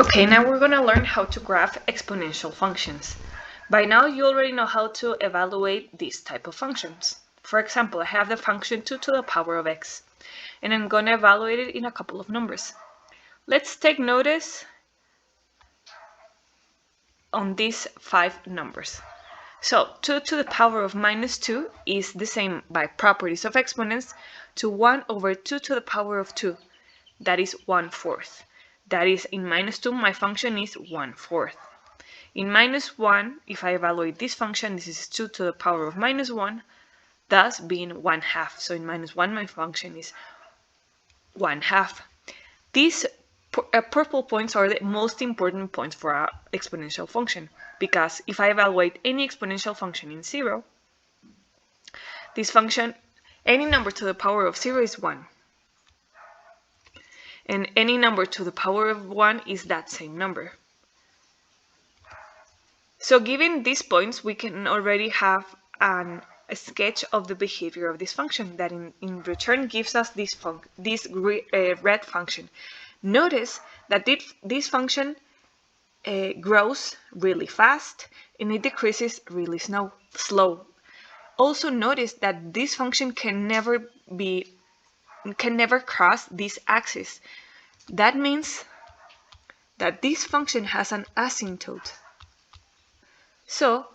Okay, now we're going to learn how to graph exponential functions. By now, you already know how to evaluate these type of functions. For example, I have the function 2 to the power of x, and I'm going to evaluate it in a couple of numbers. Let's take notice on these 5 numbers. So 2 to the power of minus 2 is the same by properties of exponents to 1 over 2 to the power of 2. That is 1/4. That is, in minus 2, my function is 1/4. In minus 1, if I evaluate this function, this is 2 to the power of minus 1, thus being 1/2. So in minus 1, my function is 1/2. These purple points are the most important points for our exponential function, because if I evaluate any exponential function in 0, this function, any number to the power of 0 is 1. And any number to the power of 1 is that same number. So given these points, we can already have a sketch of the behavior of this function that in return gives us this red function. Notice that this function grows really fast and it decreases really slow. Also notice that this function can never cross this axis. That means that this function has an asymptote. So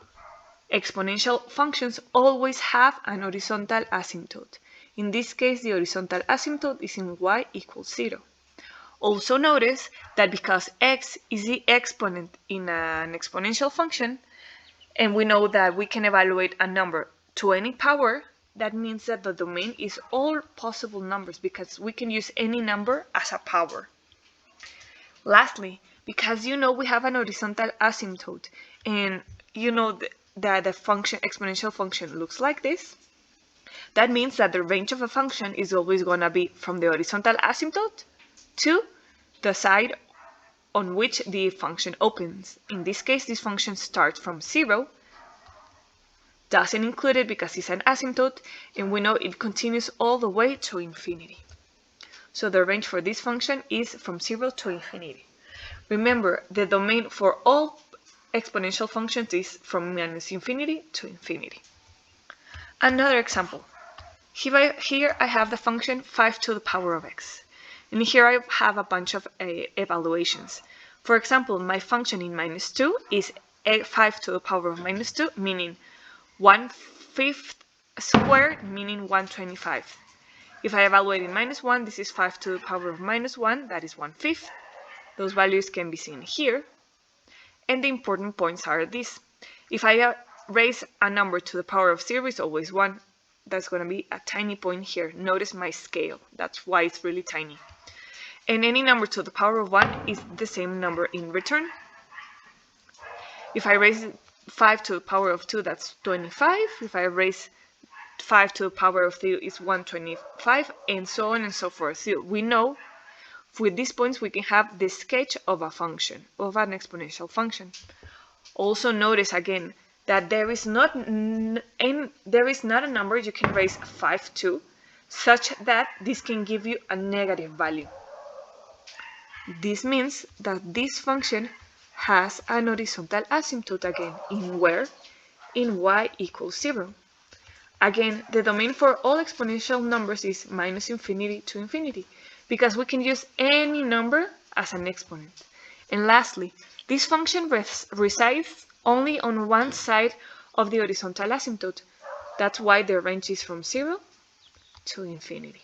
exponential functions always have an horizontal asymptote. In this case, the horizontal asymptote is in y equals 0. Also notice that because x is the exponent in an exponential function, and we know that we can evaluate a number to any power, that means that the domain is all possible numbers, because we can use any number as a power. Lastly, because we have an horizontal asymptote, and you know that the exponential function looks like this, that means that the range of a function is always going to be from the horizontal asymptote to the side on which the function opens. In this case, this function starts from 0, doesn't include it because it's an asymptote, and we know it continues all the way to infinity. So the range for this function is from 0 to infinity. Remember, the domain for all exponential functions is from minus infinity to infinity. Another example. Here I have the function 5 to the power of x. And here I have a bunch of evaluations. For example, my function in minus 2 is 5 to the power of minus 2, meaning 1/5 squared, meaning 1/25. If I evaluate in minus 1, this is 5 to the power of minus 1, that is 1/5. Those values can be seen here. And the important points are these. If I raise a number to the power of 0, it's always 1. That's going to be a tiny point here. Notice my scale. That's why it's really tiny. And any number to the power of 1 is the same number in return. If I raise 5 to the power of 2, that's 25. If I raise 5 to the power of 3, it's 1/25, and so on and so forth. So we know with these points we can have the sketch of a function, of an exponential function. Also notice again that there is not a number you can raise 5 to, such that this can give you a negative value. This means that this function has an horizontal asymptote again, in where? In y equals 0. Again, the domain for all exponential numbers is minus infinity to infinity, because we can use any number as an exponent. And lastly, this function resides only on one side of the horizontal asymptote. That's why the range is from 0 to infinity.